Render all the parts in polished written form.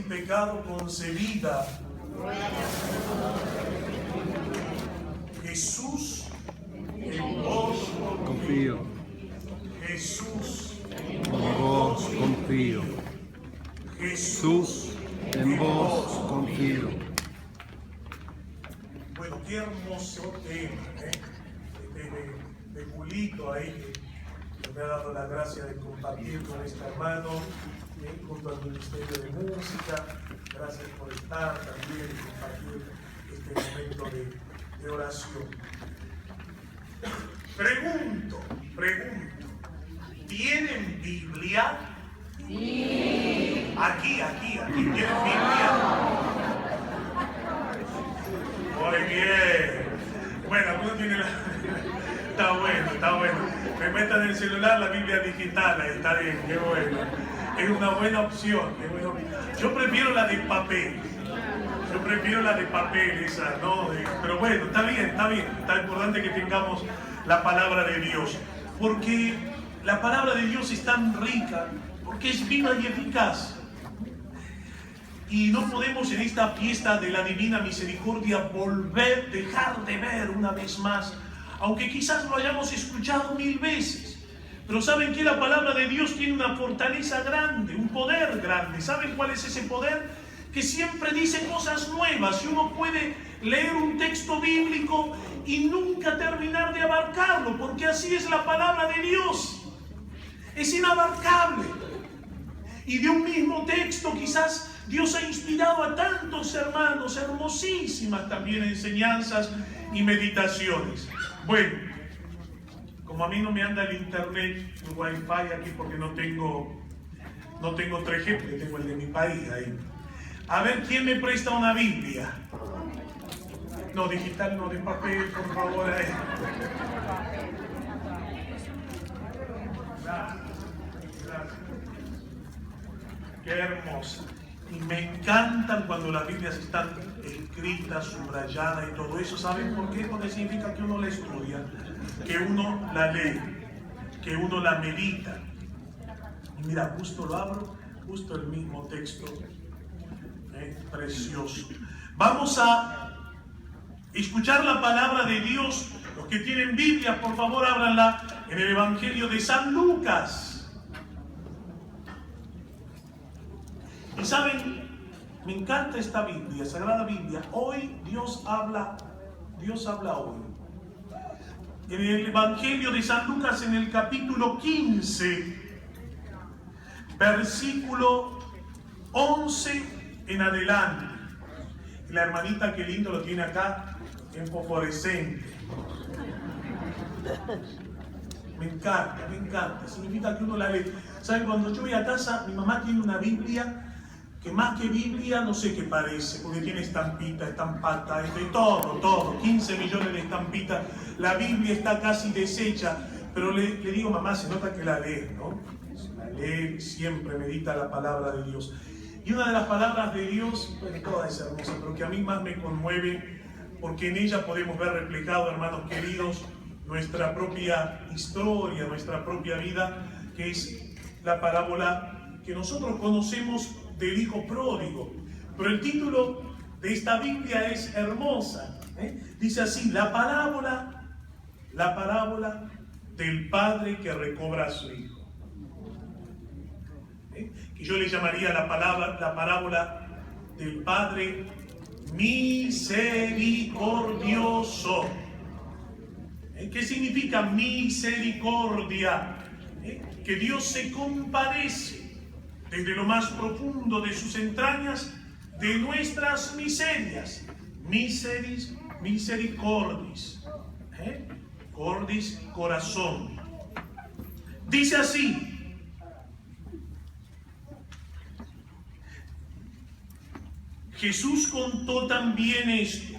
pecado concebida. Jesús, en vos confío. Jesús, En vos confío. Jesús, En vos confío. Bueno, qué hermoso tema, de Julito ahí, que me ha dado la gracia de compartir con este hermano, junto al Ministerio de Música. Gracias por estar también y compartir este momento de oración. Pregunto, ¿tienen Biblia? Sí. Aquí, ¿tienen Biblia? Muy bien. Bueno, algunos tienen la... Está bueno. Me metan en el celular la Biblia digital, ahí está bien, qué bueno. Es una buena opción, Yo prefiero la de papel. Esa, ¿no? Pero bueno, está bien. Está importante que tengamos la palabra de Dios. Porque la palabra de Dios es tan rica, porque es viva y eficaz. Y no podemos en esta fiesta de la Divina Misericordia dejar de ver una vez más, aunque quizás lo hayamos escuchado 1000 veces. Pero ¿saben qué? La palabra de Dios tiene una fortaleza grande, un poder grande. ¿Saben cuál es ese poder? Que siempre dice cosas nuevas. Y uno puede leer un texto bíblico y nunca terminar de abarcarlo, porque así es la palabra de Dios. Es inabarcable. Y de un mismo texto quizás Dios ha inspirado a tantos hermanos, hermosísimas también enseñanzas y meditaciones. Bueno, como a mí no me anda el internet, el wifi aquí porque no tengo 3G, tengo el de mi país ahí. A ver, ¿quién me presta una Biblia? No, digital, no, de papel, por favor. Gracias. Qué hermosa. Y me encantan cuando las Biblias están escritas, subrayadas y todo eso. ¿Saben por qué? Porque significa que uno la estudia, que uno la lee, que uno la medita. Y mira, justo lo abro, justo el mismo texto. Precioso. Vamos a escuchar la palabra de Dios. Los que tienen Biblia, por favor, ábranla en el Evangelio de San Lucas. Y saben, me encanta esta Biblia, Sagrada Biblia. Hoy Dios habla hoy. En el Evangelio de San Lucas, en el capítulo 15, versículo 11 en adelante. Y la hermanita, qué lindo lo tiene acá, en fosforescente. Me encanta. Significa que uno la lee. ¿Saben? Cuando yo voy a casa, mi mamá tiene una Biblia que más que Biblia no sé qué parece, porque tiene estampita, estampata, de todo, 15 millones de estampitas. La Biblia está casi deshecha, pero le digo, mamá, se nota que la lee, ¿no? La lee, siempre medita la palabra de Dios. Y una de las palabras de Dios, pues toda es hermosa, pero que a mí más me conmueve, porque en ella podemos ver reflejado, hermanos queridos, nuestra propia historia, nuestra propia vida, que es la parábola que nosotros conocemos del hijo pródigo. Pero el título de esta Biblia es hermosa. Dice así, la parábola del padre que recobra a su hijo. Que yo le llamaría la parábola del padre misericordioso. ¿Qué significa misericordia? Que Dios se compadece desde lo más profundo de sus entrañas de nuestras miserias. Misericordis. Cordis, corazón. Dice así. Jesús contó también esto.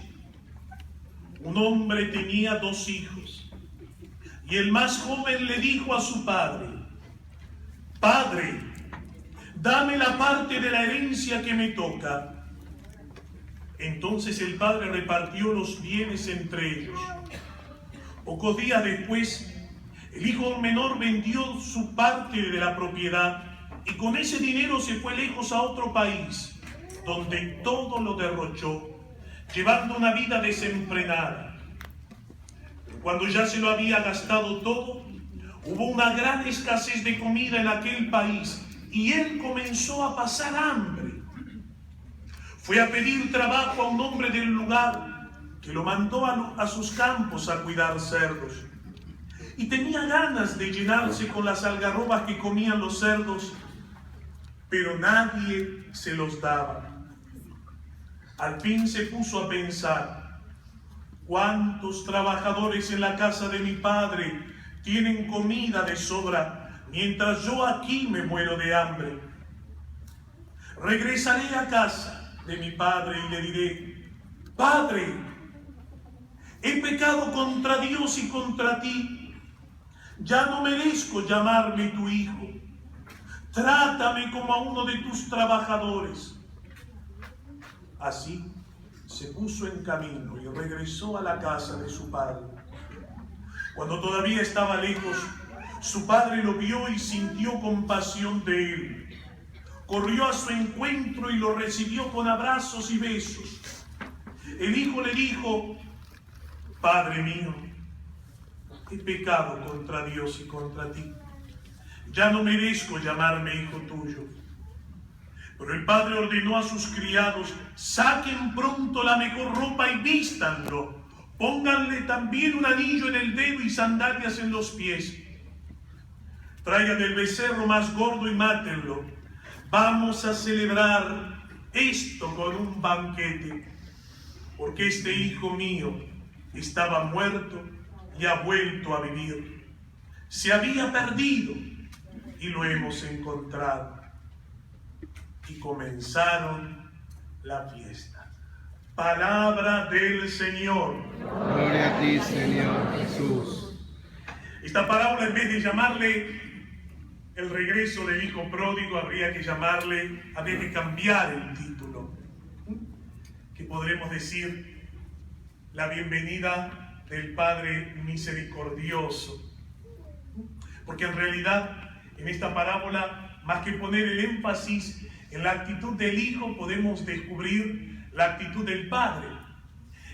Un hombre tenía 2 hijos, y el más joven le dijo a su padre: Padre, dame la parte de la herencia que me toca. Entonces el padre repartió los bienes entre ellos. Pocos días después, el hijo menor vendió su parte de la propiedad y con ese dinero se fue lejos a otro país. donde todo lo derrochó, llevando una vida desenfrenada. Cuando ya se lo había gastado todo, hubo una gran escasez de comida en aquel país y él comenzó a pasar hambre. Fue a pedir trabajo a un hombre del lugar que lo mandó a sus campos a cuidar cerdos. Y tenía ganas de llenarse con las algarrobas que comían los cerdos, pero nadie se los daba. Al fin se puso a pensar: ¿cuántos trabajadores en la casa de mi padre tienen comida de sobra, mientras yo aquí me muero de hambre? Regresaré a casa de mi padre y le diré: Padre, he pecado contra Dios y contra ti. Ya no merezco llamarme tu hijo. Trátame como a uno de tus trabajadores. Así se puso en camino y regresó a la casa de su padre. Cuando todavía estaba lejos, su padre lo vio y sintió compasión de él. Corrió a su encuentro y lo recibió con abrazos y besos. El hijo le dijo: Padre mío, he pecado contra Dios y contra ti. Ya no merezco llamarme hijo tuyo. Pero el padre ordenó a sus criados: saquen pronto la mejor ropa y vístanlo. Pónganle también un anillo en el dedo y sandalias en los pies. Traigan el becerro más gordo y mátenlo. Vamos a celebrar esto con un banquete, porque este hijo mío estaba muerto y ha vuelto a vivir. Se había perdido y lo hemos encontrado. Y comenzaron la fiesta. Palabra del Señor. Gloria a ti, Señor Jesús. Esta parábola, en vez de llamarle el regreso del hijo pródigo, habría que cambiar el título, que podremos decir la bienvenida del Padre misericordioso. Porque en realidad, en esta parábola, más que poner el énfasis en la actitud del hijo, podemos descubrir la actitud del padre.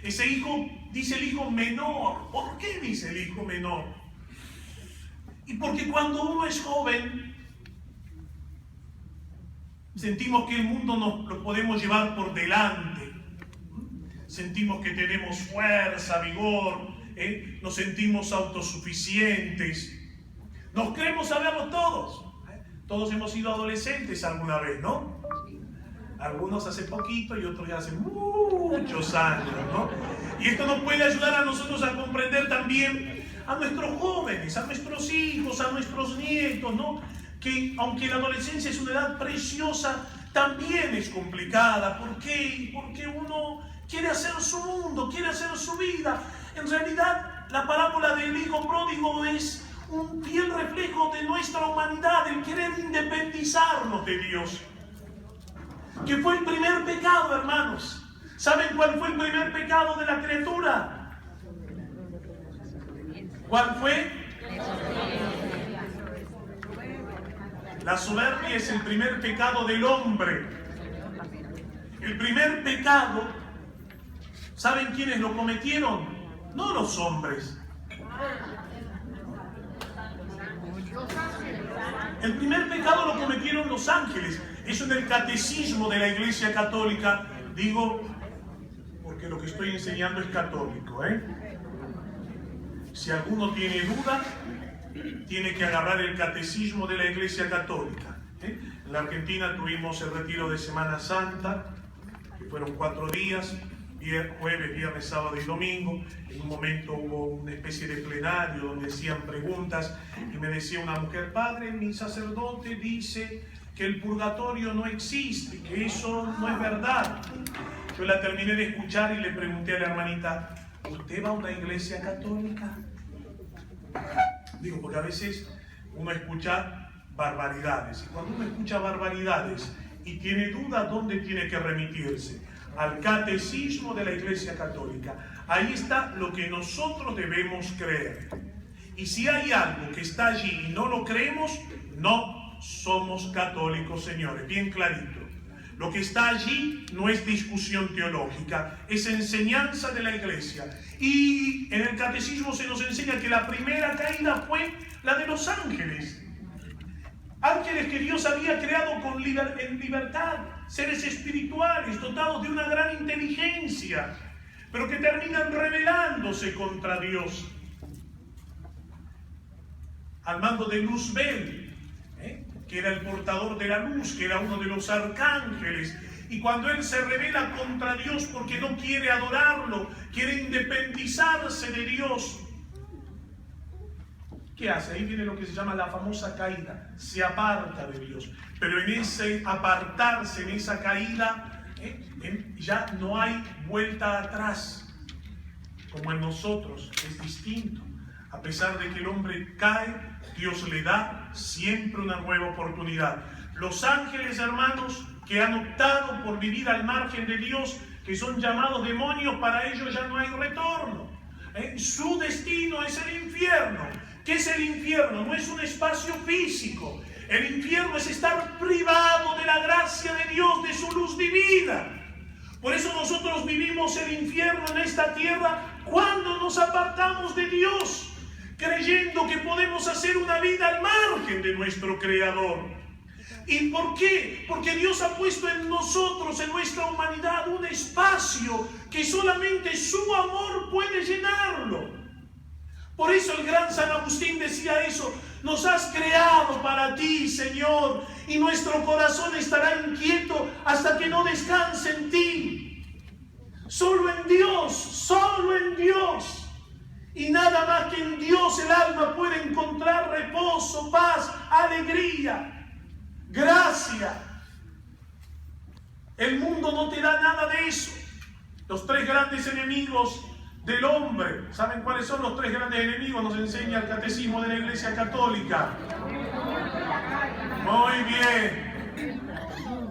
Ese hijo, dice el hijo menor. ¿Por qué dice el hijo menor? Y porque cuando uno es joven, sentimos que el mundo nos lo podemos llevar por delante. Sentimos que tenemos fuerza, vigor, nos sentimos autosuficientes. Nos creemos saberlo todos. Todos hemos sido adolescentes alguna vez, ¿no? Algunos hace poquito y otros ya hace muchos años, ¿no? Y esto nos puede ayudar a nosotros a comprender también a nuestros jóvenes, a nuestros hijos, a nuestros nietos, ¿no? Que aunque la adolescencia es una edad preciosa, también es complicada. ¿Por qué? Porque uno quiere hacer su mundo, quiere hacer su vida. En realidad, la parábola del hijo pródigo es un fiel reflejo de nuestra humanidad, el querer independizarnos de Dios. Que fue el primer pecado, hermanos. ¿Saben cuál fue el primer pecado de la criatura? ¿Cuál fue? La soberbia es el primer pecado del hombre. El primer pecado, ¿saben quiénes lo cometieron? No los hombres. El primer pecado lo cometieron los ángeles. Eso en el catecismo de la Iglesia Católica, digo, porque lo que estoy enseñando es católico, Si alguno tiene duda, tiene que agarrar el catecismo de la Iglesia Católica. En la Argentina tuvimos el retiro de Semana Santa, que fueron 4 días, jueves, viernes, sábado y domingo. En un momento hubo una especie de plenario donde hacían preguntas y me decía una mujer: padre, mi sacerdote dice que el purgatorio no existe, que eso no es verdad. Yo la terminé de escuchar y le pregunté a la hermanita: ¿usted va a una iglesia católica? Digo, porque a veces uno escucha barbaridades, y cuando uno escucha barbaridades y tiene duda, ¿dónde tiene que remitirse? Al catecismo de la Iglesia Católica. Ahí está lo que nosotros debemos creer. Y si hay algo que está allí y no lo creemos, no somos católicos, señores, bien clarito. Lo que está allí no es discusión teológica, es enseñanza de la iglesia. Y en el catecismo se nos enseña que la primera caída fue la de los ángeles. Ángeles que Dios había creado en libertad, seres espirituales, dotados de una gran inteligencia, pero que terminan rebelándose contra Dios. Al mando de Luzbel, que era el portador de la luz, que era uno de los arcángeles, y cuando él se rebela contra Dios porque no quiere adorarlo, quiere independizarse de Dios, ¿qué hace? Ahí viene lo que se llama la famosa caída, se aparta de Dios, pero en ese apartarse, en esa caída, ya no hay vuelta atrás, como en nosotros, es distinto. A pesar de que el hombre cae, Dios le da siempre una nueva oportunidad. Los ángeles, hermanos, que han optado por vivir al margen de Dios, que son llamados demonios, para ellos ya no hay retorno. Su destino es el infierno. ¿Qué es el infierno? No es un espacio físico. El infierno es estar privado de la gracia de Dios, de su luz divina. Por eso nosotros vivimos el infierno en esta tierra cuando nos apartamos de Dios, creyendo que podemos hacer una vida al margen de nuestro Creador. ¿Y por qué? Porque Dios ha puesto en nosotros, en nuestra humanidad, un espacio que solamente su amor puede llenarlo. Por eso el gran San Agustín decía eso: nos has creado para ti, Señor, y nuestro corazón estará inquieto hasta que no descanse en ti. Solo en Dios, solo en Dios. Y nada más que en Dios el alma puede encontrar reposo, paz, alegría, gracia. El mundo no te da nada de eso. Los tres grandes enemigos del hombre, ¿saben cuáles son los tres grandes enemigos? Nos enseña el catecismo de la Iglesia Católica. Muy bien.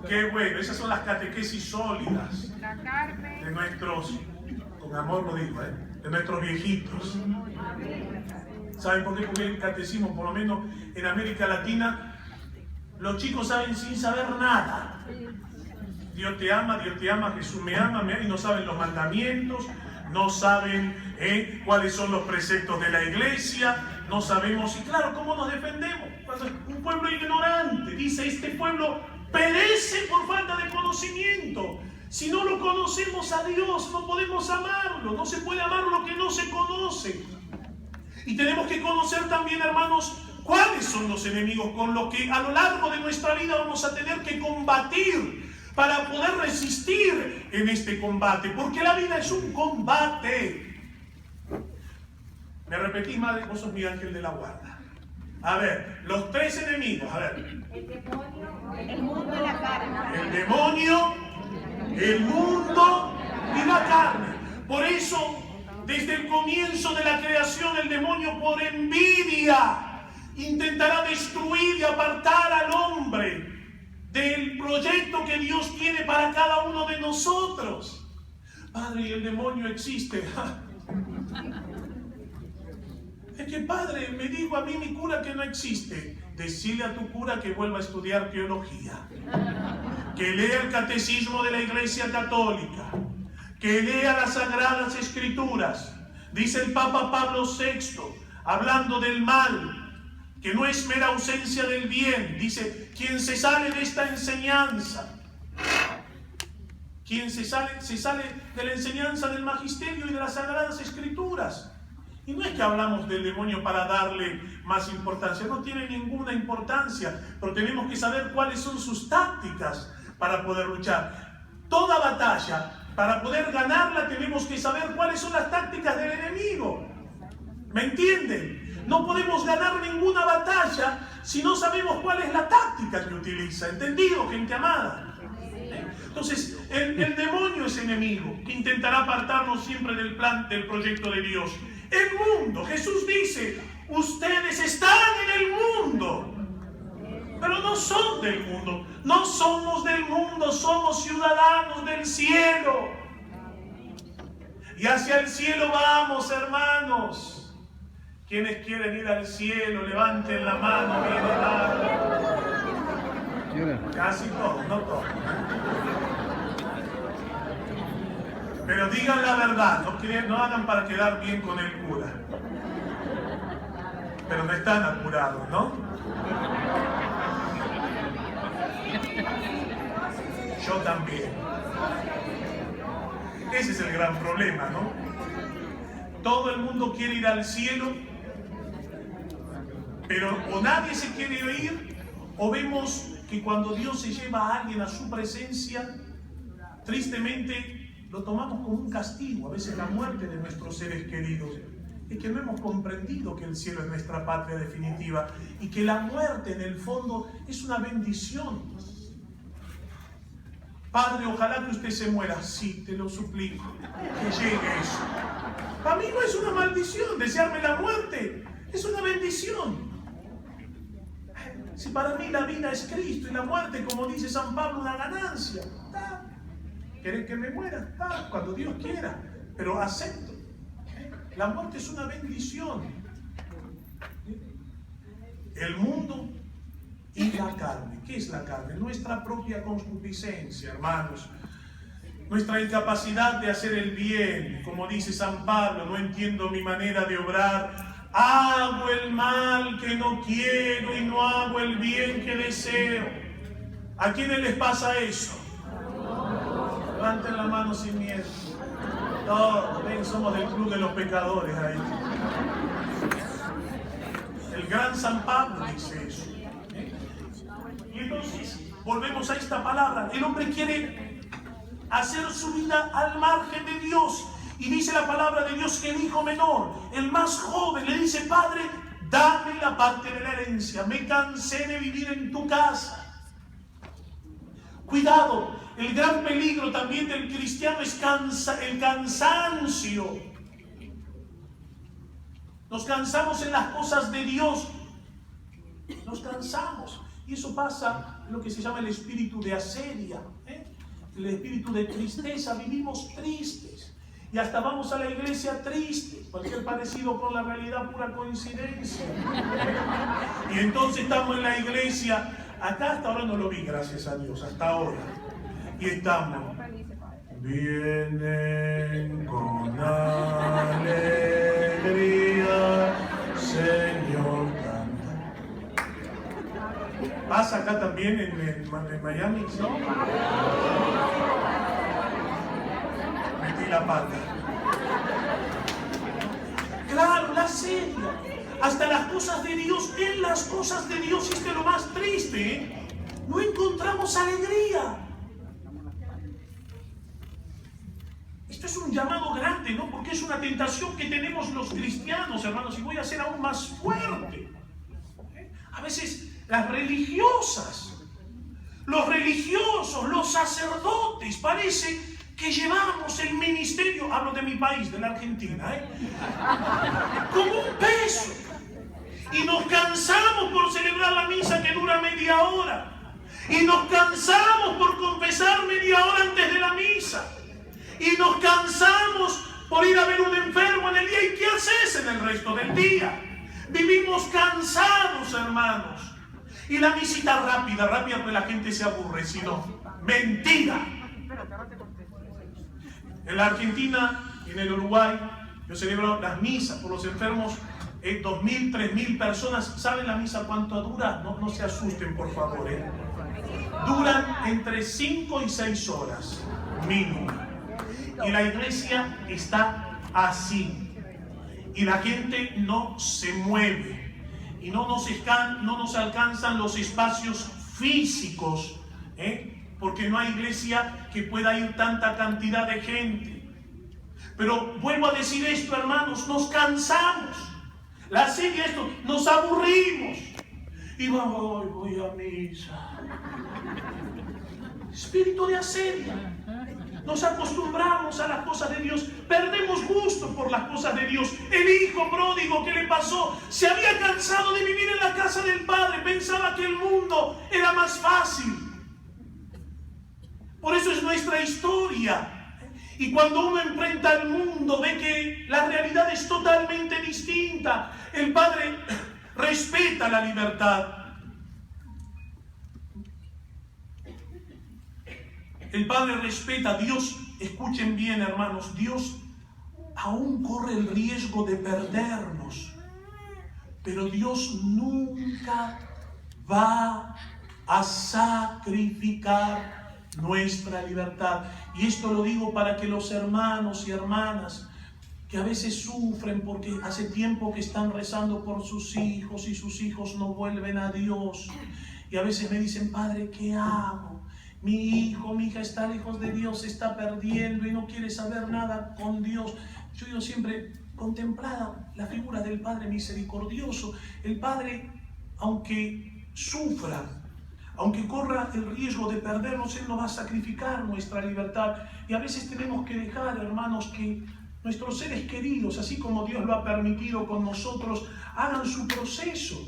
Qué bueno, esas son las catequesis sólidas de nuestros, con amor lo digo, de nuestros viejitos. ¿Saben por qué? Porque el catecismo, por lo menos en América Latina, los chicos saben sin saber nada. Dios te ama, Jesús me ama, y no saben los mandamientos, no saben cuáles son los preceptos de la iglesia, no sabemos, y claro, ¿cómo nos defendemos? Cuando un pueblo ignorante dice: este pueblo perece por falta de conocimiento. Si no lo conocemos a Dios, no podemos amarlo. No se puede amar lo que no se conoce. Y tenemos que conocer también, hermanos, cuáles son los enemigos con los que a lo largo de nuestra vida vamos a tener que combatir para poder resistir en este combate. Porque la vida es un combate. ¿Me repetís, madre? Vos sos mi ángel de la guarda. A ver, los tres enemigos. A ver. El demonio, el mundo y la carne. El demonio, el mundo y la carne. Por eso, desde el comienzo de la creación, el demonio, por envidia, intentará destruir y apartar al hombre del proyecto que Dios tiene para cada uno de nosotros. Padre, ¿y el demonio existe? Es que, padre, me dijo a mí mi cura que no existe. Decile a tu cura que vuelva a estudiar teología, que lea el catecismo de la Iglesia Católica, que lea las Sagradas Escrituras. Dice el Papa Pablo VI, hablando del mal, que no es mera ausencia del bien. Dice: quien se sale de esta enseñanza, quien se sale de la enseñanza del magisterio y de las Sagradas Escrituras. Y no es que hablamos del demonio para darle más importancia, no tiene ninguna importancia, pero tenemos que saber cuáles son sus tácticas para poder luchar. Toda batalla, para poder ganarla, tenemos que saber cuáles son las tácticas del enemigo. ¿Me entienden? No podemos ganar ninguna batalla si no sabemos cuál es la táctica que utiliza. ¿Entendido, gente amada? Entonces, el demonio es enemigo, intentará apartarnos siempre del plan, del proyecto de Dios. El mundo, Jesús dice: ustedes están en el mundo, pero no son del mundo. No somos del mundo, somos ciudadanos del cielo. Y hacia el cielo vamos, hermanos. Quienes quieren ir al cielo, levanten la mano bien alta. Casi todos, no todos. Pero digan la verdad, no hagan para quedar bien con el cura. Pero no están apurados, ¿no? Yo también. Ese es el gran problema, ¿no? Todo el mundo quiere ir al cielo, pero o nadie se quiere ir, o vemos que cuando Dios se lleva a alguien a su presencia, tristemente lo tomamos como un castigo, a veces la muerte de nuestros seres queridos. Es que no hemos comprendido que el cielo es nuestra patria definitiva y que la muerte en el fondo es una bendición. Padre, ojalá que usted se muera. Sí, te lo suplico, que llegue eso. Para mí no es una maldición, desearme la muerte es una bendición. Si para mí la vida es Cristo y la muerte, como dice San Pablo, una ganancia. ¿Querés que me muera? Cuando Dios quiera, pero acepto. La muerte es una bendición. El mundo y la carne. ¿Qué es la carne? Nuestra propia concupiscencia, hermanos. Nuestra incapacidad de hacer el bien. Como dice San Pablo, no entiendo mi manera de obrar. Hago el mal que no quiero y no hago el bien que deseo. ¿A quiénes les pasa eso? Levanten la mano sin miedo. Todos, ven, somos del club de los pecadores ahí. El gran San Pablo dice eso. Y entonces, volvemos a esta palabra. El hombre quiere hacer su vida al margen de Dios. Y dice la palabra de Dios que el hijo menor, el más joven, le dice: Padre, dame la parte de la herencia. Me cansé de vivir en tu casa. Cuidado, el gran peligro también del cristiano es el cansancio. Nos cansamos en las cosas de Dios. Nos cansamos. Y eso pasa en lo que se llama el espíritu de asedia, el espíritu de tristeza. Vivimos tristes. Y hasta vamos a la iglesia tristes. Cualquier parecido con la realidad, pura coincidencia. Y entonces estamos en la iglesia. Acá hasta ahora no lo vi, gracias a Dios, hasta ahora. Y estamos. Vienen con alegría, Señor, canta. ¿Pasa acá también en Miami? ¿No? Metí la pata. Claro, la seria. Hasta las cosas de Dios, en las cosas de Dios, es lo más triste, no encontramos alegría. Esto es un llamado grande, ¿no? Porque es una tentación que tenemos los cristianos, hermanos, y voy a ser aún más fuerte. A veces las religiosas, los religiosos, los sacerdotes, parece que llevamos el ministerio, hablo de mi país, de la Argentina, como un peso. Y nos cansamos por celebrar la misa que dura media hora. Y nos cansamos por confesar media hora antes de la misa. Y nos cansamos por ir a ver un enfermo en el día. ¿Y qué haces en el resto del día? Vivimos cansados, hermanos. Y la misita rápida, porque la gente se aburre, sino mentira. En la Argentina y en el Uruguay, yo celebro las misas por los enfermos, 2.000, 3.000 personas. ¿Saben la misa cuánto dura? No se asusten, por favor. Duran entre 5 y 6 horas, mínimo. Y la iglesia está así. Y la gente no se mueve. Y no nos alcanzan los espacios físicos, porque no hay iglesia que pueda ir tanta cantidad de gente. Pero vuelvo a decir esto, hermanos, nos cansamos. La serie esto, nos aburrimos. Y voy a misa. Espíritu de asedia. Nos acostumbramos a las cosas de Dios, perdemos gusto por las cosas de Dios. El hijo pródigo, ¿qué le pasó? Se había cansado de vivir en la casa del padre, pensaba que el mundo era más fácil. Por eso es nuestra historia. Y cuando uno enfrenta al mundo, ve que la realidad es totalmente distinta. El padre respeta la libertad. El Padre respeta, Dios, escuchen bien hermanos, Dios aún corre el riesgo de perdernos, pero Dios nunca va a sacrificar nuestra libertad. Y esto lo digo para que los hermanos y hermanas que a veces sufren porque hace tiempo que están rezando por sus hijos y sus hijos no vuelven a Dios, y a veces me dicen: Padre, ¿qué hago? Mi hijo, mi hija está lejos de Dios, se está perdiendo y no quiere saber nada con Dios. Yo digo siempre: contemplad la figura del Padre misericordioso. El Padre, aunque sufra, aunque corra el riesgo de perdernos, Él no va a sacrificar nuestra libertad. Y a veces tenemos que dejar, hermanos, que nuestros seres queridos, así como Dios lo ha permitido con nosotros, hagan su proceso.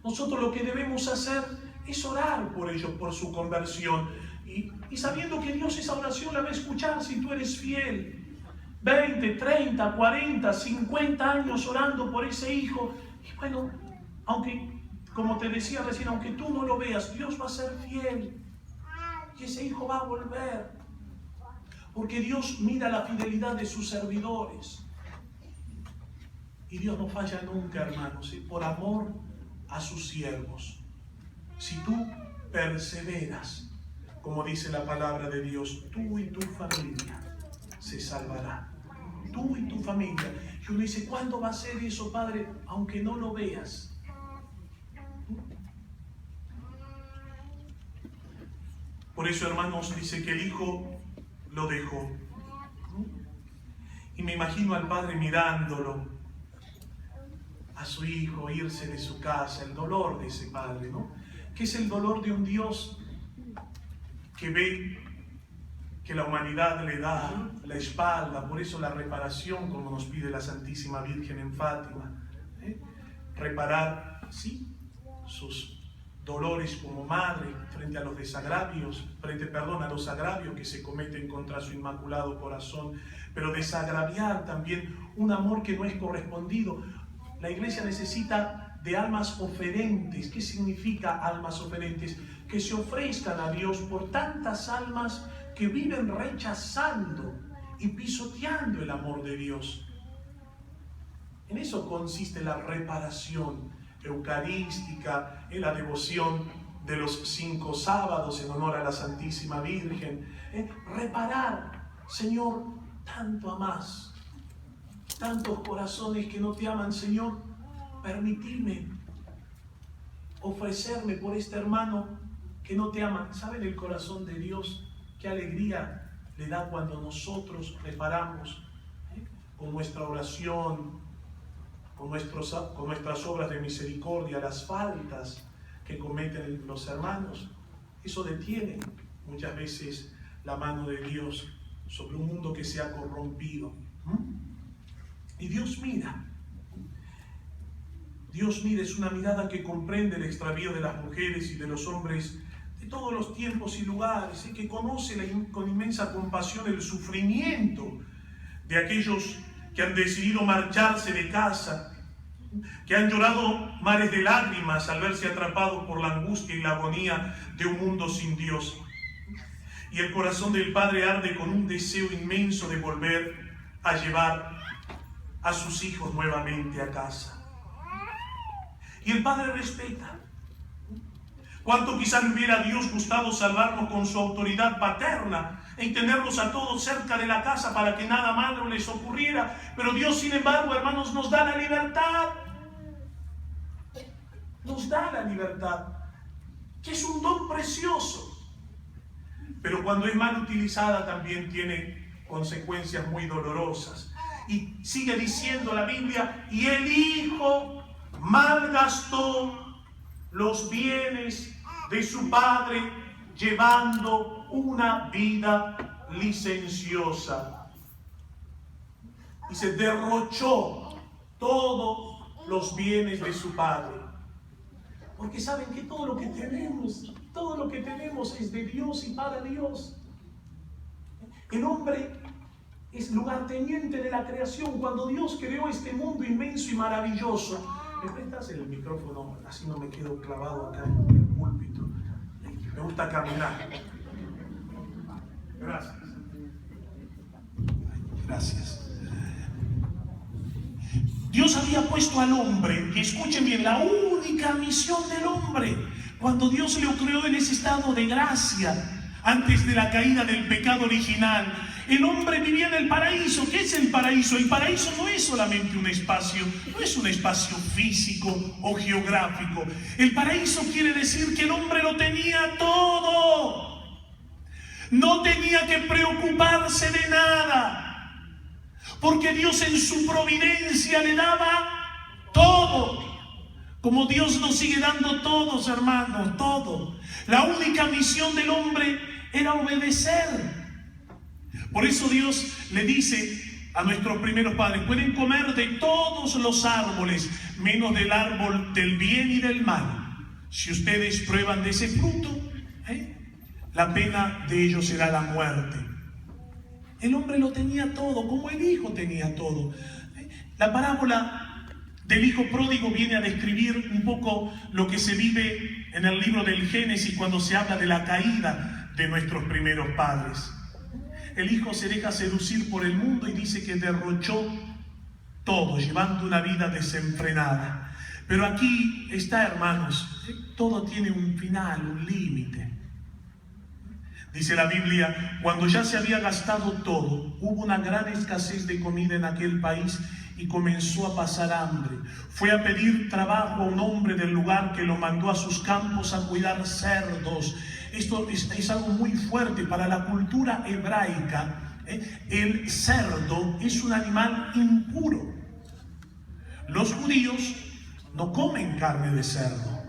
Nosotros lo que debemos hacer es orar por ellos, por su conversión. Y sabiendo que Dios esa oración la va a escuchar si tú eres fiel. 20, 30, 40, 50 años orando por ese hijo. Y bueno, aunque, como te decía recién, aunque tú no lo veas, Dios va a ser fiel. Y ese hijo va a volver. Porque Dios mira la fidelidad de sus servidores. Y Dios no falla nunca, hermanos, por amor a sus siervos. Si tú perseveras, como dice la palabra de Dios, tú y tu familia se salvarán. Tú y tu familia. Y uno dice: ¿cuándo va a ser eso, Padre? Aunque no lo veas. Por eso, hermanos, dice que el Hijo lo dejó. Y me imagino al Padre mirándolo, a su Hijo irse de su casa, el dolor de ese Padre, ¿no? Que es el dolor de un Dios que ve que la humanidad le da la espalda. Por eso la reparación, como nos pide la Santísima Virgen en Fátima, reparar, sí, sus dolores como madre frente a los desagravios, a los agravios que se cometen contra su inmaculado corazón, pero desagraviar también un amor que no es correspondido. La Iglesia necesita de almas oferentes. ¿Qué significa almas oferentes? Que se ofrezcan a Dios por tantas almas que viven rechazando y pisoteando el amor de Dios. En eso consiste la reparación eucarística, en la devoción de los 5 sábados en honor a la Santísima Virgen. Reparar, Señor, tanto amás, tantos corazones que no te aman, Señor, permitime ofrecerme por este hermano que no te ama. ¿Saben el corazón de Dios? Qué alegría le da cuando nosotros reparamos con nuestra oración, con nuestras obras de misericordia, las faltas que cometen los hermanos. Eso detiene muchas veces la mano de Dios sobre un mundo que se ha corrompido. Y Dios mira. Dios mira, es una mirada que comprende el extravío de las mujeres y de los hombres de todos los tiempos y lugares, que conoce con inmensa compasión el sufrimiento de aquellos que han decidido marcharse de casa, que han llorado mares de lágrimas al verse atrapados por la angustia y la agonía de un mundo sin Dios. Y el corazón del Padre arde con un deseo inmenso de volver a llevar a sus hijos nuevamente a casa. Y el Padre respeta. ¿Cuánto quizás le hubiera a Dios gustado salvarnos con su autoridad paterna y tenerlos a todos cerca de la casa para que nada malo les ocurriera? Pero Dios, sin embargo, hermanos, nos da la libertad. Nos da la libertad, que es un don precioso. Pero cuando es mal utilizada también tiene consecuencias muy dolorosas. Y sigue diciendo la Biblia: y el Hijo malgastó los bienes de su Padre llevando una vida licenciosa. Y se derrochó todos los bienes de su Padre. Porque saben que todo lo que tenemos es de Dios y para Dios. El hombre es lugarteniente de la creación. Cuando Dios creó este mundo inmenso y maravilloso, ¿me prestas el micrófono? Así no me quedo clavado acá en el púlpito. Me gusta caminar. Gracias. Dios había puesto al hombre, y escuchen bien, la única misión del hombre, cuando Dios le creó en ese estado de gracia, antes de la caída del pecado original, el hombre vivía en el paraíso. ¿Qué es el paraíso? El paraíso no es solamente un espacio, no es un espacio físico o geográfico. El paraíso quiere decir que el hombre lo tenía todo. No tenía que preocuparse de nada, porque Dios en su providencia le daba todo. Como Dios nos sigue dando todos, hermanos, todo. La única misión del hombre era obedecer. Por eso Dios le dice a nuestros primeros padres: pueden comer de todos los árboles, menos del árbol del bien y del mal. Si ustedes prueban de ese fruto, la pena de ellos será la muerte. El hombre lo tenía todo, como el hijo tenía todo. La parábola del hijo pródigo viene a describir un poco lo que se vive en el libro del Génesis cuando se habla de la caída de nuestros primeros padres. El hijo se deja seducir por el mundo y dice que derrochó todo, llevando una vida desenfrenada. Pero aquí está, hermanos, todo tiene un final, un límite. Dice la Biblia: cuando ya se había gastado todo, hubo una gran escasez de comida en aquel país y comenzó a pasar hambre. Fue a pedir trabajo a un hombre del lugar que lo mandó a sus campos a cuidar cerdos. Esto es algo muy fuerte para la cultura hebraica. El cerdo es un animal impuro. Los judíos no comen carne de cerdo.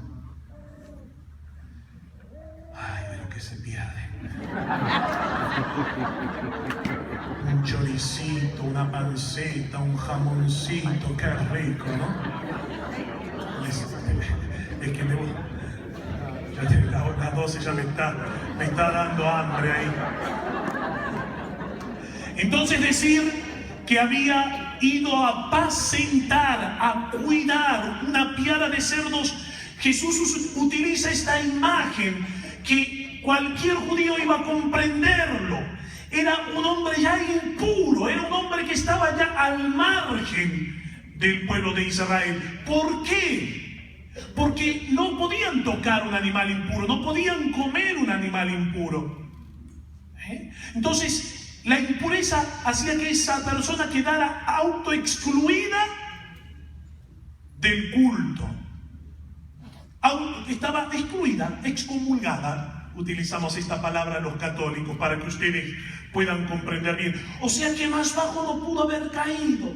Ay, de lo que se pierde. Un choricito, una panceta, un jamoncito, qué rico, ¿no? Es que las 12 ya me está dando hambre ahí. Entonces decir que había ido a apacentar, a cuidar una piara de cerdos, Jesús utiliza esta imagen que cualquier judío iba a comprenderlo. Era un hombre ya impuro, era un hombre que estaba ya al margen del pueblo de Israel. ¿Por qué? Porque no podían tocar un animal impuro, no podían comer un animal impuro. Entonces, la impureza hacía que esa persona quedara autoexcluida del culto. Estaba excluida, excomulgada. Utilizamos esta palabra los católicos para que ustedes puedan comprender bien. O sea que más bajo no pudo haber caído.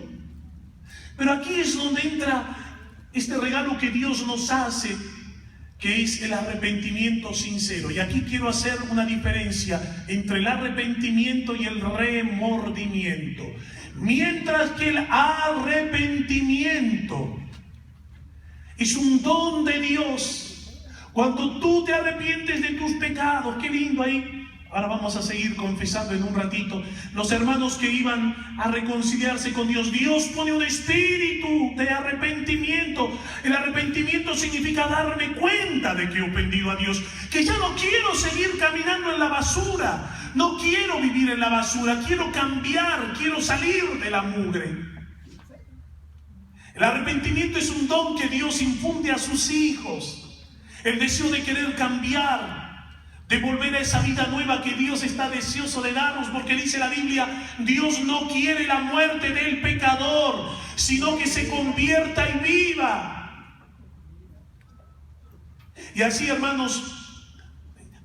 Pero aquí es donde entra este regalo que Dios nos hace, que es el arrepentimiento sincero. Y aquí quiero hacer una diferencia entre el arrepentimiento y el remordimiento. Mientras que el arrepentimiento es un don de Dios, cuando tú te arrepientes de tus pecados, qué lindo ahí. Ahora vamos a seguir confesando en un ratito. Los hermanos que iban a reconciliarse con Dios, Dios pone un espíritu de arrepentimiento. El arrepentimiento significa darme cuenta de que he ofendido a Dios, que ya no quiero seguir caminando en la basura, no quiero vivir en la basura, quiero cambiar, quiero salir de la mugre. El arrepentimiento es un don que Dios infunde a sus hijos. El deseo de querer cambiar, de volver a esa vida nueva que Dios está deseoso de darnos, porque dice la Biblia: Dios no quiere la muerte del pecador, sino que se convierta y viva. Y así, hermanos,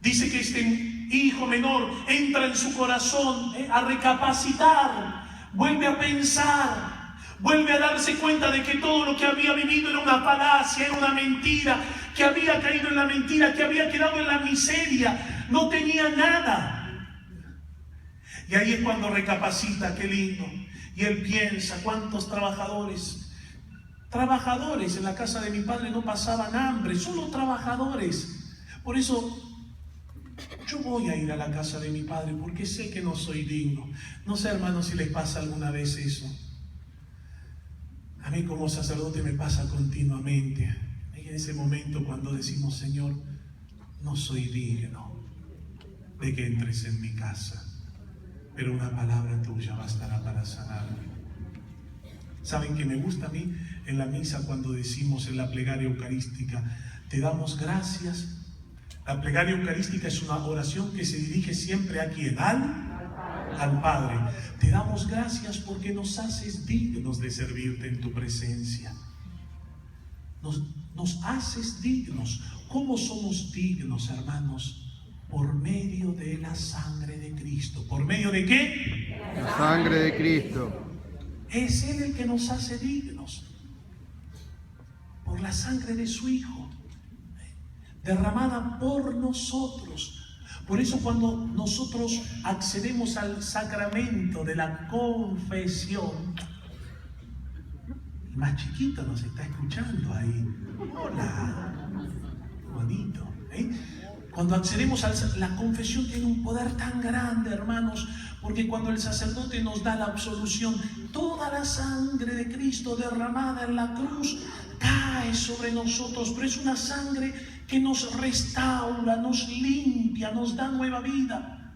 dice que este hijo menor entra en su corazón a recapacitar, vuelve a pensar, vuelve a darse cuenta de que todo lo que había vivido era una falacia, era una mentira, que había caído en la mentira, que había quedado en la miseria, no tenía nada. Y ahí es cuando recapacita, qué lindo. Y él piensa: ¿cuántos trabajadores en la casa de mi padre no pasaban hambre? Solo trabajadores. Por eso yo voy a ir a la casa de mi padre, porque sé que no soy digno. No sé, hermanos, si les pasa alguna vez eso. A mí como sacerdote me pasa continuamente. En ese momento cuando decimos: Señor, no soy digno de que entres en mi casa. pero una palabra tuya bastará para sanarme. ¿Saben qué me gusta a mí en la misa cuando decimos en la plegaria eucarística, te damos gracias? La plegaria eucarística es una oración que se dirige siempre a ¿quién? Al Padre. Te damos gracias porque nos haces dignos de servirte en tu presencia. Nos haces dignos. ¿Cómo somos dignos, hermanos? Por medio de la sangre de Cristo. ¿Por medio de qué? La sangre de Cristo. Es Él el que nos hace dignos. Por la sangre de su Hijo, derramada por nosotros. Por eso cuando nosotros accedemos al sacramento de la confesión, el más chiquito nos está escuchando ahí. Hola, bonito. Cuando accedemos a la confesión tiene un poder tan grande, hermanos, porque cuando el sacerdote nos da la absolución, toda la sangre de Cristo derramada en la cruz cae sobre nosotros, pero es una sangre que nos restaura, nos limpia, nos da nueva vida.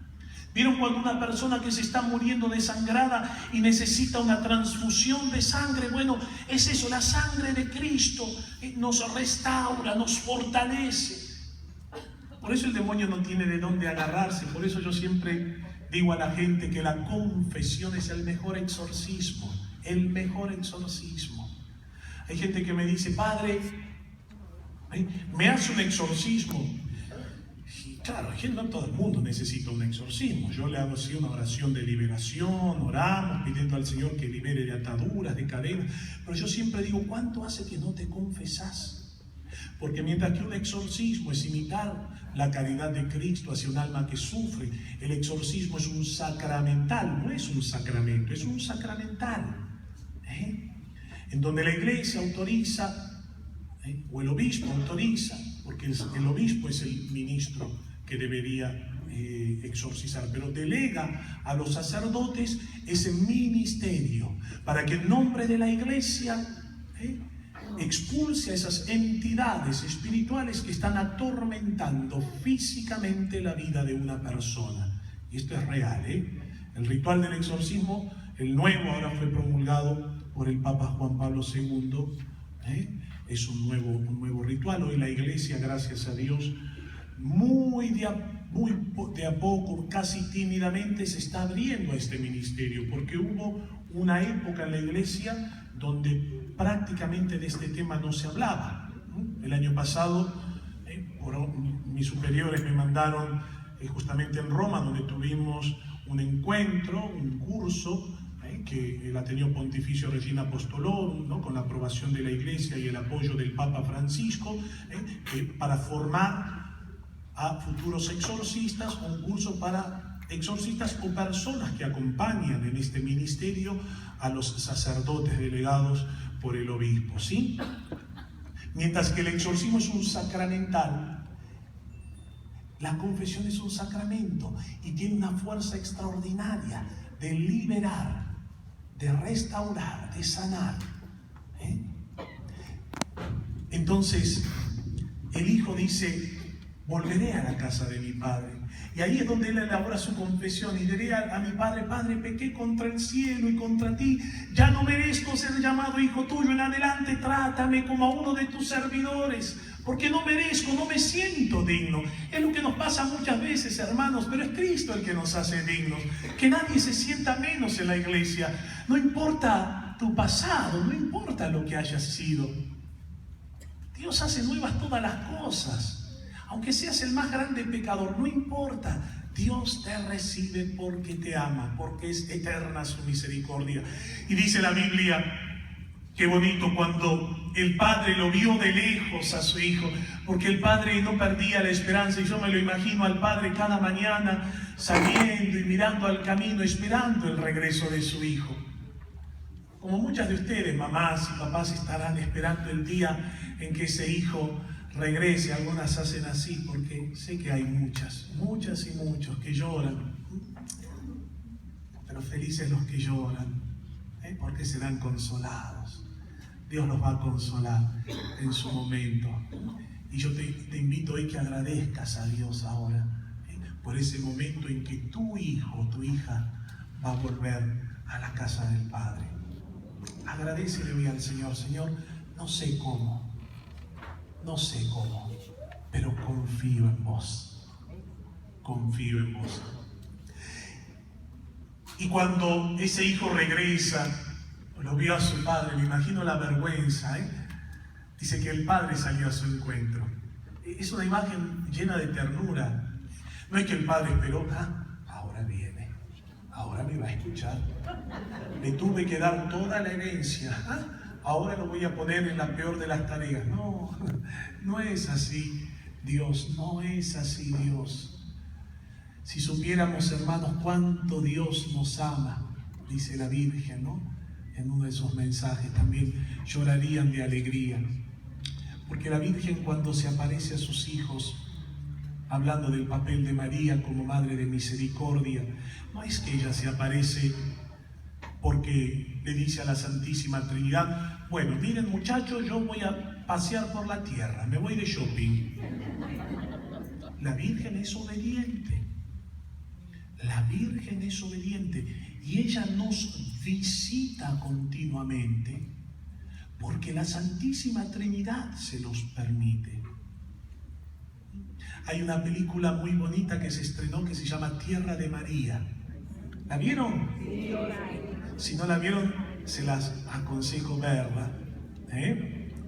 ¿Vieron cuando una persona que se está muriendo desangrada y necesita una transfusión de sangre? Bueno, es eso, la sangre de Cristo nos restaura, nos fortalece. Por eso el demonio no tiene de dónde agarrarse. Por eso yo siempre digo a la gente que la confesión es el mejor exorcismo. El mejor exorcismo. Hay gente que me dice, padre, me hace un exorcismo. Y claro, no todo el mundo necesita un exorcismo. Yo le hago así una oración de liberación, oramos pidiendo al Señor que libere de ataduras, de cadenas. Pero yo siempre digo, ¿cuánto hace que no te confesás? Porque mientras que un exorcismo es imitar la caridad de Cristo hacia un alma que sufre, el exorcismo es un sacramental, no es un sacramento, es un sacramental. En donde la iglesia autoriza, o el obispo autoriza, porque el obispo es el ministro que debería exorcizar, pero delega a los sacerdotes ese ministerio para que en nombre de la iglesia expulse a esas entidades espirituales que están atormentando físicamente la vida de una persona. Y esto es real, El ritual del exorcismo, el nuevo, ahora fue promulgado por el Papa Juan Pablo II, es un nuevo ritual. Hoy la iglesia, gracias a Dios, muy de a poco, casi tímidamente se está abriendo a este ministerio, porque hubo una época en la iglesia donde prácticamente de este tema no se hablaba. El año pasado, mis superiores me mandaron justamente en Roma, donde tuvimos un encuentro, un curso, que el Ateneo Pontificio Regina Apostolorum, ¿no? Con la aprobación de la Iglesia y el apoyo del Papa Francisco, para formar a futuros exorcistas, un curso para exorcistas o personas que acompañan en este ministerio a los sacerdotes delegados por el obispo, ¿sí? Mientras que el exorcismo es un sacramental, la confesión es un sacramento y tiene una fuerza extraordinaria de liberar, de restaurar, de sanar. Entonces, el hijo dice, volveré a la casa de mi padre. Y ahí es donde él elabora su confesión y diré a mi padre, Padre, pequé contra el cielo y contra ti, ya no merezco ser llamado hijo tuyo, en adelante trátame como a uno de tus servidores, porque no merezco, no me siento digno. Es lo que nos pasa muchas veces, hermanos, pero es Cristo el que nos hace dignos, que nadie se sienta menos en la iglesia. No importa tu pasado, no importa lo que hayas sido. Dios hace nuevas todas las cosas. Aunque seas el más grande pecador, no importa. Dios te recibe porque te ama, porque es eterna su misericordia. Y dice la Biblia, qué bonito cuando el padre lo vio de lejos a su hijo, porque el padre no perdía la esperanza. Y yo me lo imagino al padre cada mañana saliendo y mirando al camino, esperando el regreso de su hijo. Como muchas de ustedes, mamás y papás, estarán esperando el día en que ese hijo regrese. Algunas hacen así porque sé que hay muchas y muchos que lloran, pero felices los que lloran, porque serán consolados. Dios los va a consolar en su momento. Y yo te invito hoy que agradezcas a Dios ahora por ese momento en que tu hijo o tu hija va a volver a la casa del Padre. Agradécele hoy al Señor. Señor, no sé cómo, pero confío en vos. Confío en vos. Y cuando ese hijo regresa, lo vio a su padre, me imagino la vergüenza, Dice que el padre salió a su encuentro. Es una imagen llena de ternura. No es que el padre esperó, ahora viene, ahora me va a escuchar. Le tuve que dar toda la herencia, ahora lo voy a poner en la peor de las tareas. No, no es así Dios, no es así Dios. Si supiéramos, hermanos, cuánto Dios nos ama, dice la Virgen, ¿no? En uno de esos mensajes también llorarían de alegría. Porque la Virgen, cuando se aparece a sus hijos, hablando del papel de María como Madre de Misericordia, no es que ella se aparece porque le dice a la Santísima Trinidad: bueno, miren muchachos, yo voy a pasear por la tierra, me voy de shopping. La Virgen es obediente. La Virgen es obediente y ella nos visita continuamente porque la Santísima Trinidad se los permite. Hay una película muy bonita que se estrenó que se llama Tierra de María. ¿La vieron? Si no la vieron, se las aconsejo verla.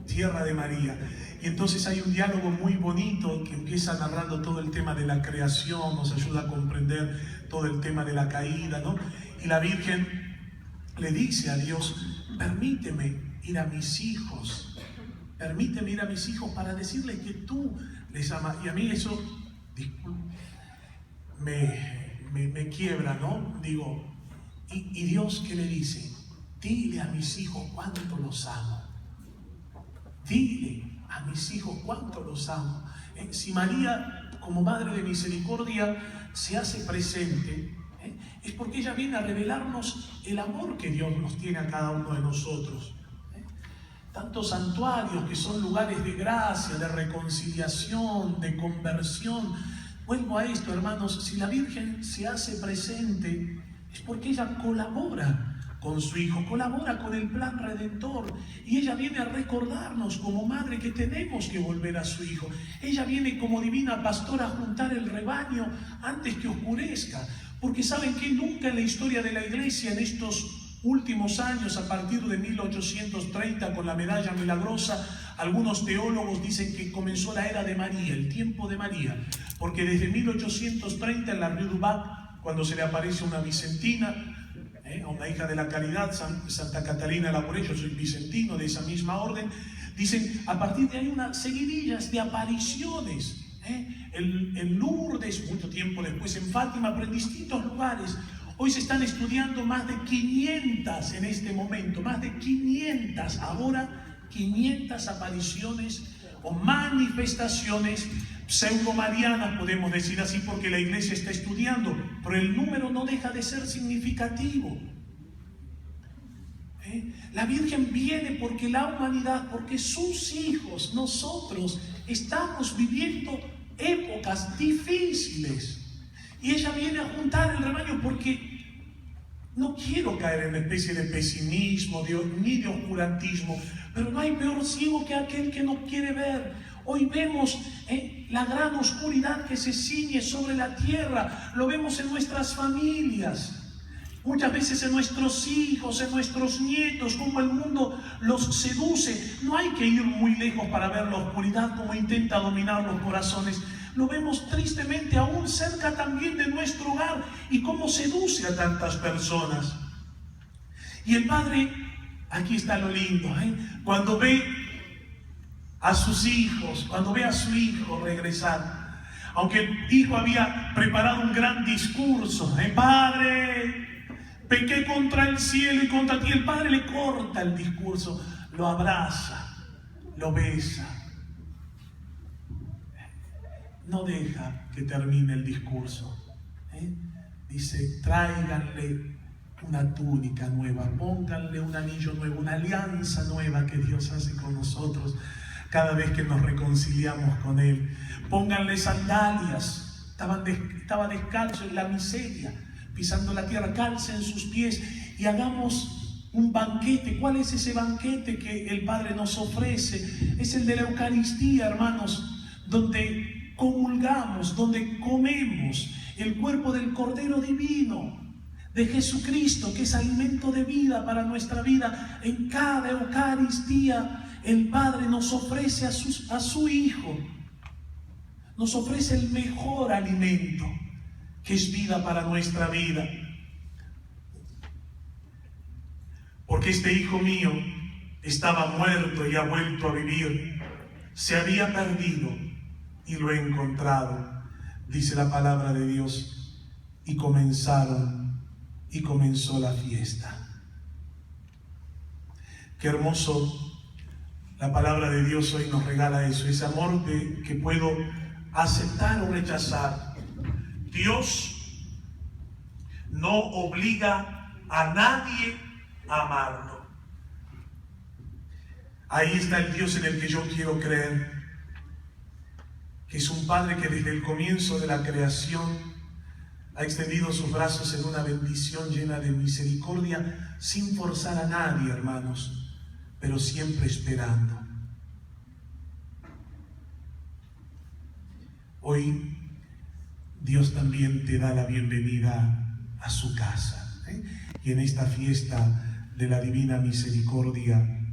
Tierra de María. Y entonces hay un diálogo muy bonito que empieza narrando todo el tema de la creación, nos ayuda a comprender todo el tema de la caída, ¿no? Y la Virgen le dice a Dios: permíteme ir a mis hijos, para decirles que tú les amas. Y a mí eso me quiebra, ¿no? Digo, ¿y Dios qué le dice? Dile a mis hijos cuánto los amo. Dile a mis hijos cuánto los amo. Si María, como Madre de Misericordia, se hace presente, es porque ella viene a revelarnos el amor que Dios nos tiene a cada uno de nosotros. Tantos santuarios que son lugares de gracia, de reconciliación, de conversión. Vuelvo a esto, hermanos, si la Virgen se hace presente, es porque ella colabora con su Hijo, colabora con el plan redentor, y ella viene a recordarnos como madre que tenemos que volver a su Hijo. Ella viene como divina pastora a juntar el rebaño antes que oscurezca, porque saben que nunca en la historia de la Iglesia, en estos últimos años, a partir de 1830 con la medalla milagrosa, algunos teólogos dicen que comenzó la era de María, el tiempo de María, porque desde 1830 en la Rue du Bac, cuando se le aparece una vicentina, a una hija de la Caridad, Santa Catalina Labouré, yo soy vicentino de esa misma orden, dicen, a partir de ahí unas seguidillas de apariciones, en Lourdes, mucho tiempo después en Fátima, pero en distintos lugares. Hoy se están estudiando más de 500 en este momento, más de 500, ahora 500 apariciones o manifestaciones pseudo-marianas, podemos decir así, porque la Iglesia está estudiando, pero el número no deja de ser significativo. La Virgen viene porque la humanidad, porque sus hijos, nosotros, estamos viviendo épocas difíciles. Y ella viene a juntar el rebaño porque no quiero caer en una especie de pesimismo ni de oscurantismo, pero no hay peor ciego que aquel que no quiere ver. Hoy vemos la gran oscuridad que se ciñe sobre la tierra, lo vemos en nuestras familias, muchas veces en nuestros hijos, en nuestros nietos, cómo el mundo los seduce. No hay que ir muy lejos para ver la oscuridad, cómo intenta dominar los corazones. Lo vemos tristemente aún cerca también de nuestro hogar y cómo seduce a tantas personas. Y el Padre, aquí está lo lindo, cuando ve a sus hijos, cuando ve a su hijo regresar, aunque el hijo había preparado un gran discurso, Padre, pequé contra el cielo y contra ti, el Padre le corta el discurso, lo abraza, lo besa, no deja que termine el discurso, dice, tráiganle una túnica nueva, pónganle un anillo nuevo, una alianza nueva que Dios hace con nosotros cada vez que nos reconciliamos con Él. Pónganle sandalias, estaba descalzo en la miseria, pisando la tierra, calcen sus pies y hagamos un banquete. ¿Cuál es ese banquete que el Padre nos ofrece? Es el de la Eucaristía, hermanos, donde comulgamos, donde comemos el cuerpo del Cordero Divino, de Jesucristo, que es alimento de vida para nuestra vida. En cada Eucaristía el Padre nos ofrece a su Hijo, nos ofrece el mejor alimento, que es vida para nuestra vida. Porque este hijo mío estaba muerto y ha vuelto a vivir, se había perdido y lo he encontrado, dice la palabra de Dios. Y comenzó la fiesta. Qué hermoso, la palabra de Dios hoy nos regala eso, ese amor que puedo aceptar o rechazar. Dios no obliga a nadie a amarlo. Ahí está el Dios en el que yo quiero creer, que es un Padre que desde el comienzo de la creación ha extendido sus brazos en una bendición llena de misericordia, sin forzar a nadie, hermanos, pero siempre esperando. Hoy Dios también te da la bienvenida a su casa, y en esta fiesta de la Divina Misericordia,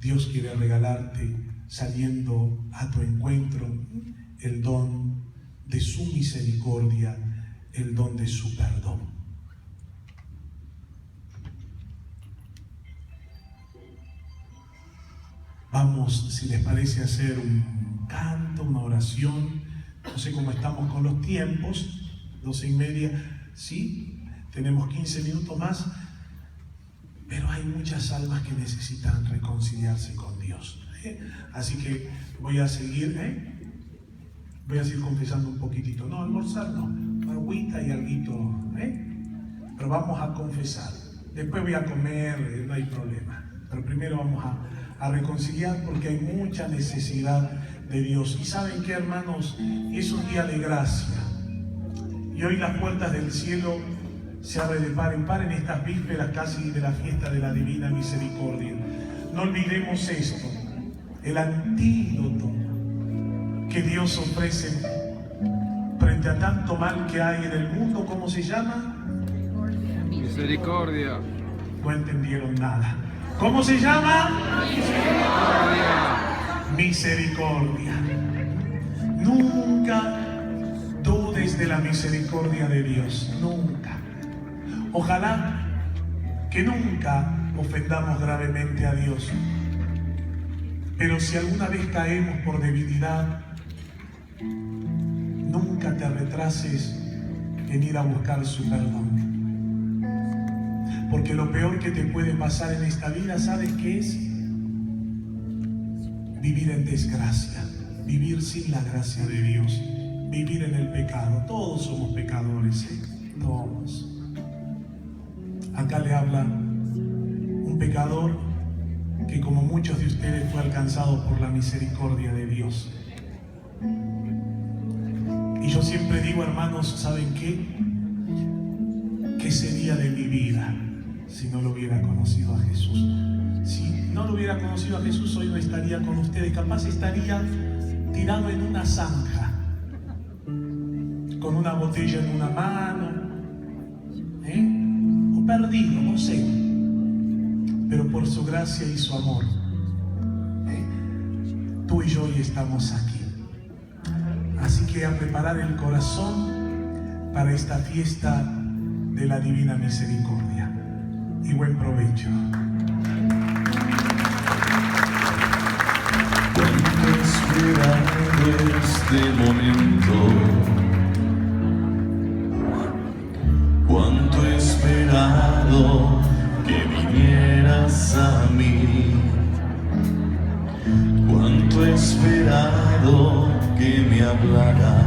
Dios quiere regalarte, saliendo a tu encuentro, el don de su misericordia, el don de su perdón. Vamos, si les parece, a hacer un canto, una oración. No sé cómo estamos con los tiempos, 12:30, ¿sí? Tenemos 15 minutos más, pero hay muchas almas que necesitan reconciliarse con Dios. Así que voy a seguir confesando un poquitito. No, almorzar no, agüita y alguito, pero vamos a confesar. Después voy a comer, no hay problema. Pero primero vamos a reconciliar, porque hay mucha necesidad de Dios. Y ¿saben qué, hermanos? Es un día de gracia. Y hoy las puertas del cielo se abren de par en par en estas vísperas casi de la fiesta de la Divina Misericordia. No olvidemos esto, el antídoto que Dios ofrece frente a tanto mal que hay en el mundo. ¿Cómo se llama? Misericordia. No entendieron nada. ¿Cómo se llama? Misericordia. Nunca dudes de la misericordia de Dios, nunca. Ojalá que nunca ofendamos gravemente a Dios, pero si alguna vez caemos por debilidad, nunca te retrases en ir a buscar su perdón. Porque lo peor que te puede pasar en esta vida, ¿sabes qué es? Vivir en desgracia, vivir sin la gracia de Dios, vivir en el pecado. Todos somos pecadores, todos. Acá le habla un pecador que, como muchos de ustedes, fue alcanzado por la misericordia de Dios. Y yo siempre digo, hermanos, ¿saben qué? ¿Qué sería de mi vida si no lo hubiera conocido a Jesús? Si no lo hubiera conocido a Jesús, hoy no estaría con ustedes. Capaz estaría tirado en una zanja, con una botella en una mano, o perdido, no sé. Pero por su gracia y su amor, tú y yo hoy estamos aquí. Así que a preparar el corazón para esta fiesta de la Divina Misericordia. Y buen provecho. Cuánto esperado este momento, cuánto he esperado que vinieras a mí, cuánto he esperado que me hablaras.